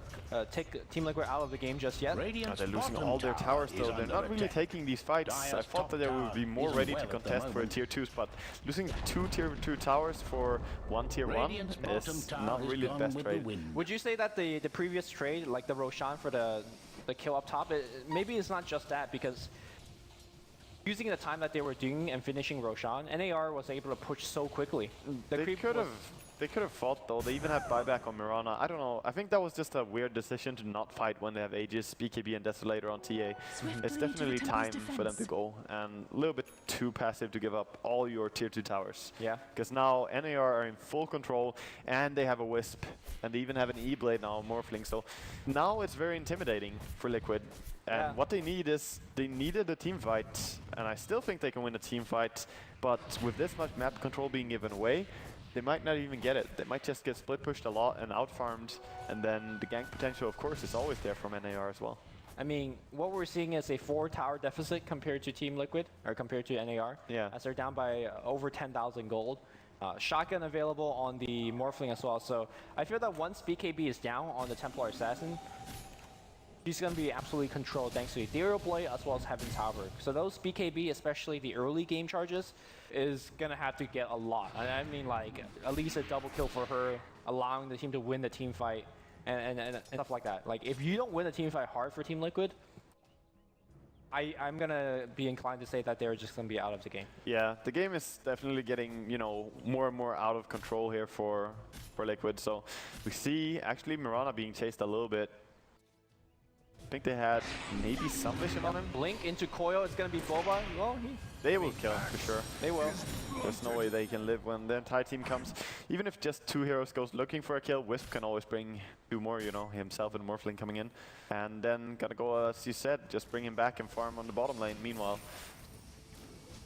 take Team Liquid out of the game just yet. They're losing all their towers though. They're not really taking these fights. I thought that they would be more ready to contest for a tier 2s, but losing 2 tier 2 towers for 1 tier 1 is not really the best trade. Would you say that the previous trade, like the Roshan for the kill up top, maybe it's not just that, because using the time that they were doing and finishing Roshan, NAR was able to push so quickly. They could have fought though. They even had buyback on Mirana. I don't know. I think that was just a weird decision to not fight when they have Aegis, BKB, and Desolator on TA. It's definitely time for them to go, and a little bit too passive to give up all your tier 2 towers. Yeah. Because now NAR are in full control, and they have a Wisp, and they even have an E-Blade now, Morphling. So now it's very intimidating for Liquid. And what they need is, they needed a team fight, and I still think they can win a team fight, but with this much map control being given away, they might not even get it. They might just get split pushed a lot and out-farmed, and then the gank potential, of course, is always there from NAR as well. I mean, what we're seeing is a 4-tower deficit compared to Team Liquid, or compared to NAR. Yeah. As they're down by over 10,000 gold. Shotgun available on the Morphling as well, so I feel that once BKB is down on the Templar Assassin, he's going to be absolutely controlled thanks to Ethereal Blade as well as Heaven's Halberd. So those BKB, especially the early game charges, is going to have to get a lot. I mean, like, at least a double kill for her, allowing the team to win the team fight, and stuff like that. Like, if you don't win the team fight hard for Team Liquid, I'm going to be inclined to say that they're just going to be out of the game. Yeah, the game is definitely getting, you know, more and more out of control here for Liquid. So we see, actually, Mirana being chased a little bit. I think they had maybe some vision on him. Blink into Koyo, it's going to be Boba. Well, they will kill him for sure. They will. There's no way they can live when the entire team comes. Even if just 2 heroes goes looking for a kill, Wisp can always bring 2 more, you know, himself and Morphling coming in. And then gotta go, as you said, just bring him back and farm on the bottom lane meanwhile.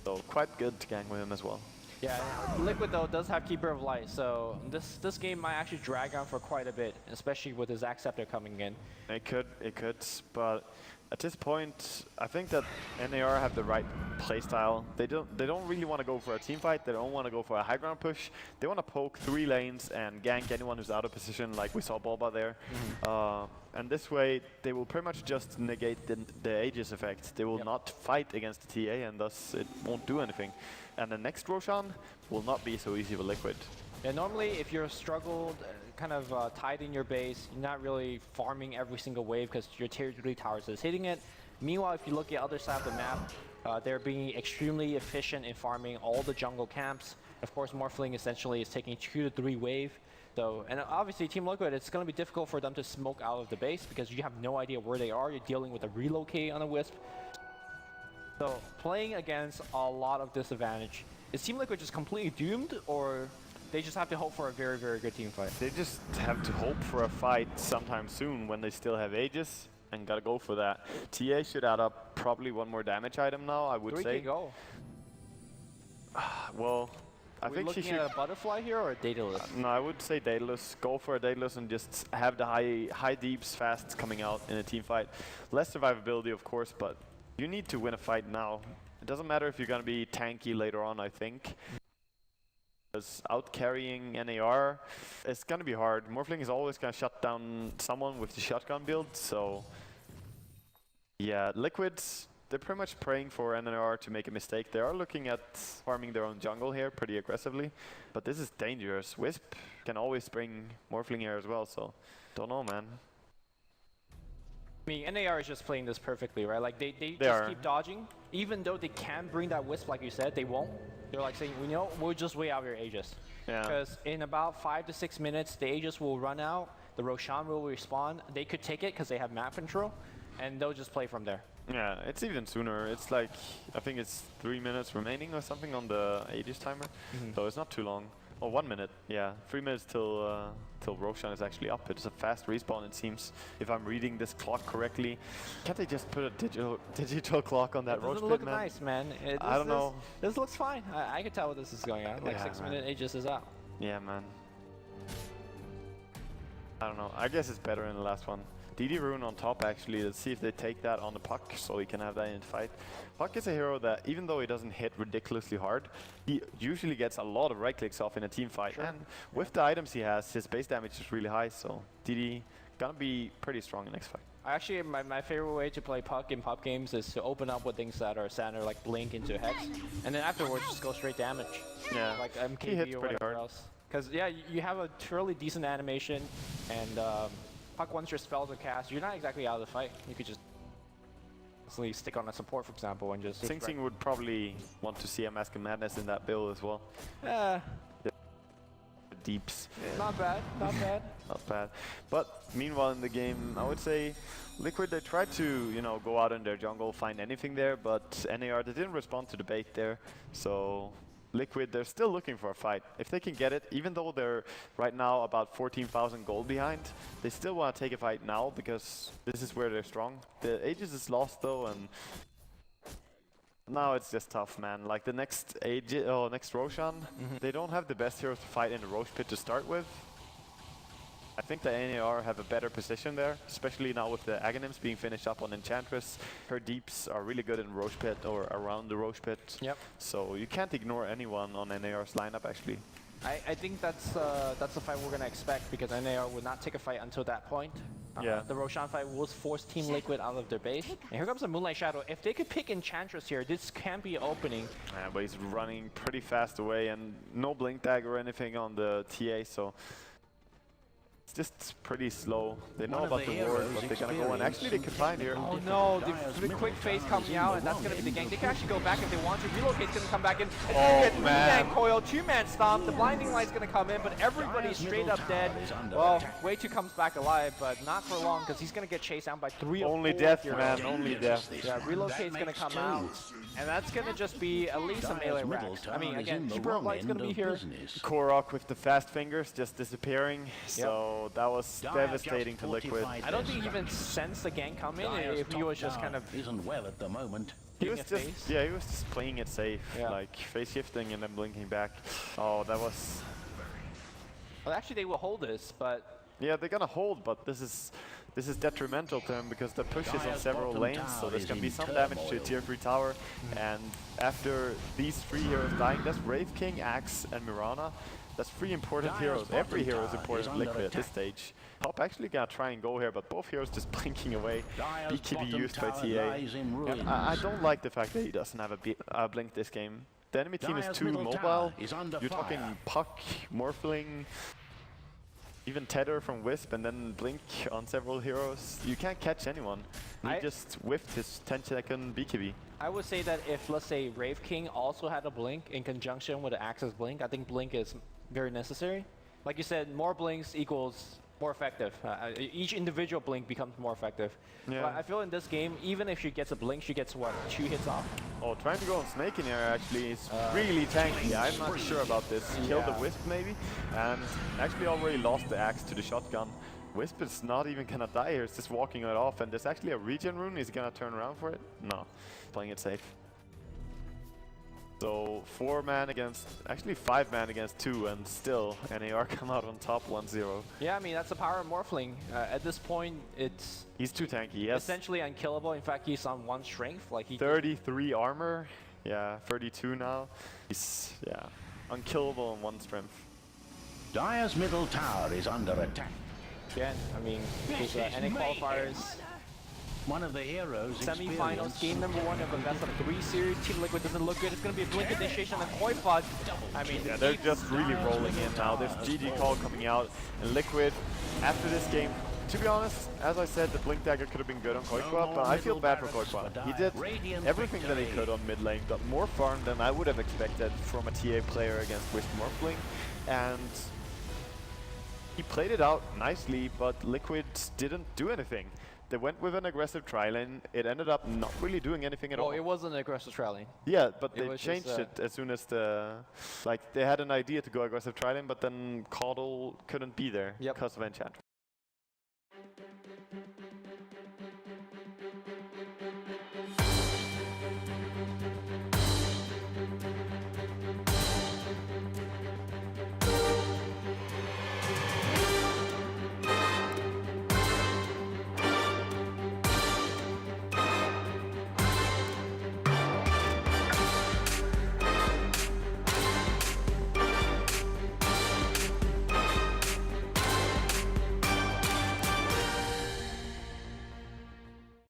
So quite good to gang with him as well. Yeah, Liquid though does have Keeper of Light, so this game might actually drag on for quite a bit, especially with his Acceptor coming in. It could, but at this point, I think that NAR have the right playstyle. They don't really want to go for a team fight. They don't want to go for a high ground push. They want to poke 3 lanes and gank anyone who's out of position, like we saw Boba there. And this way, they will pretty much just negate the Aegis effect. They will not fight against the TA, and thus it won't do anything. And the next Roshan will not be so easy for Liquid. Yeah, normally if you're struggled, kind of tied in your base, you're not really farming every single wave because your tier 3 towers is hitting it. Meanwhile, if you look at the other side of the map, they're being extremely efficient in farming all the jungle camps. Of course, Morphling essentially is taking 2 to 3 wave. So, and obviously Team Liquid, it's going to be difficult for them to smoke out of the base because you have no idea where they are. You're dealing with a relocate on a Wisp. So playing against a lot of disadvantage. Is Team Liquid just completely doomed, or they just have to hope for a very, very good team fight? They just have to hope for a fight sometime soon when they still have Aegis, and gotta go for that. TA should add up probably 1 more damage item now, I would say. 3K go. Well, I think she should... looking at a butterfly here or a Daedalus? No, I would say Daedalus. Go for a Daedalus and just have the high deeps fast coming out in a team fight. Less survivability, of course, but you need to win a fight now. It doesn't matter if you're going to be tanky later on, I think. Because out-carrying NAR is going to be hard. Morphling is always going to shut down someone with the shotgun build, so... Yeah, Liquids, they're pretty much praying for NAR to make a mistake. They are looking at farming their own jungle here pretty aggressively, but this is dangerous. Wisp can always bring Morphling here as well, so... Don't know, man. I mean, NAR is just playing this perfectly, right? Like, they just are. keep dodging. Even though they can bring that Wisp, like you said, they won't. They're like saying, we know, we'll just wait out your Aegis. Yeah. Because in about 5 to 6 minutes, the Aegis will run out, the Roshan will respawn. They could take it because they have map control, and they'll just play from there. Yeah, it's even sooner. It's like, I think it's 3 minutes remaining or something on the Aegis timer. So it's not too long. Oh, 1 minute. Yeah, 3 minutes till Roshan is actually up. It's a fast respawn, it seems, if I'm reading this clock correctly. Can't they just put a digital clock on that roach pit, man? It doesn't look nice, man. I don't know. This looks fine. I can tell what this is going on. Like, Yeah, 6 minute Aegis is out. Yeah, man. I don't know. I guess it's better in the last one. DD Rune on top, actually. Let's see if they take that on the Puck so he can have that in the fight. Puck is a hero that, even though he doesn't hit ridiculously hard, he usually gets a lot of right clicks off in a team fight. Sure. And with the items he has, his base damage is really high, so DD gonna be pretty strong in next fight. Actually, my favorite way to play Puck in pop games is to open up with things that are standard, like Blink into Hex, and then afterwards just go straight damage. Yeah, like he hits MKB or pretty whatever hard. else. Because, yeah, you have a truly decent animation, and Puck, once your spells are cast, you're not exactly out of the fight. You could just stick on a support, for example, and just... Sing Sing would probably want to see a Mask of Madness in that build as well. Yeah. Deeps. Yeah. Not bad, not bad. Not bad. But meanwhile in the game, I would say Liquid, they tried to, you know, go out in their jungle, find anything there, but NAR, they didn't respond to the bait there. So Liquid, they're still looking for a fight. If they can get it, even though they're right now about 14,000 gold behind, they still want to take a fight now because this is where they're strong. The Aegis is lost though, and now it's just tough, man. Like the next next Roshan, they don't have the best heroes to fight in the Roche Pit to start with. I think the NAR have a better position there, especially now with the Aghanims being finished up on Enchantress. Her deeps are really good in Roche Pit or around the Roche Pit. Yep. So you can't ignore anyone on NAR's lineup, actually. I think that's the fight we're gonna expect, because NAR would not take a fight until that point. Yeah. The Roshan fight will force Team Liquid out of their base. And here comes the Moonlight Shadow. If they could pick Enchantress here, this can be an opening. Yeah, but he's running pretty fast away, and no blink tag or anything on the TA, so it's just pretty slow. They know about the ward, but they're gonna go, and actually they can find here. Oh no, the quick phase coming out, and that's gonna be the gank. They can actually go back if they want to. Relocate's gonna come back in. It's gonna get 3-man coil, 2-man stomp. The blinding light's gonna come in, but everybody's straight up dead. Well, Way 2 comes back alive, but not for long, because he's gonna get chased down by 3 or 4 Only death, heroes. man, only death. Yeah, Relocate's gonna come out, and that's gonna just be at least a melee rack. I mean, again, Keeper of Light's gonna be here. Korok with the fast fingers just disappearing, so that was devastating to Liquid. I don't think he even sensed the gank coming if he was just kind of... isn't well at the moment. He was just, yeah, he was just playing it safe, like phase shifting and then blinking back. Oh, that was... Well, actually they will hold this, but... Yeah, they're gonna hold, but this is detrimental to him because the push is on several lanes, so there's gonna be some damage to a tier 3 tower. And after these 3 heroes dying, that's Wraith King, Axe, and Mirana. That's 3 important heroes. Every hero is important in Liquid at this stage. Top actually gonna try and go here, but both heroes just blinking away. BKB used by TA. I don't like the fact that he doesn't have a blink this game. The enemy team is too mobile. You're talking Puck, Morphling, even Tether from Wisp, and then Blink on several heroes. You can't catch anyone. He just whiffed his 10-second BKB. I would say that if, let's say, Wraith King also had a Blink in conjunction with the Axe's Blink, I think Blink is very necessary. Like you said, more Blinks equals more effective. Each individual Blink becomes more effective. Yeah. But I feel in this game, even if she gets a Blink, she gets, what, 2 hits off? Oh, trying to go on Snake in here actually is really tanky. I'm not sure about this. Killed the Wisp maybe, and actually already lost the Axe to the shotgun. Wisp is not even gonna die here, it's just walking it off, and there's actually a regen rune. Is he gonna turn around for it? No, playing it safe. So 4-man against, actually 5-man against 2, and still NAR come out on top 1-0. Yeah, I mean, that's the power of Morphling. At this point, it's... He's too tanky, yes. Essentially unkillable. In fact, he's on 1 strength. Like he 33 armor, yeah, 32 now. He's, yeah, unkillable on 1 strength. Dire's middle tower is under attack. Again, I mean, these NA qualifiers... One of the heroes Semi-finals, game number 1 of the best of 3 series. Team Liquid doesn't look good. It's going to be a blink initiation on Koi Pod. I mean, yeah, they're just really rolling in now. There's GG call coming out, and Liquid, after this game, To be honest, as I said, the Blink Dagger could have been good on Koikwa, but I feel bad for Koikwa. He did everything that he could on mid lane, got more farm than I would have expected from a TA player against Wisp Morphling, and he played it out nicely, but Liquid didn't do anything. They went with an aggressive tri lane. It ended up not really doing anything at all. Well, it wasn't an aggressive tri lane. Yeah, but they was changed just, it as soon as they had an idea to go aggressive tri lane, but then Caudle couldn't be there because of Enchant.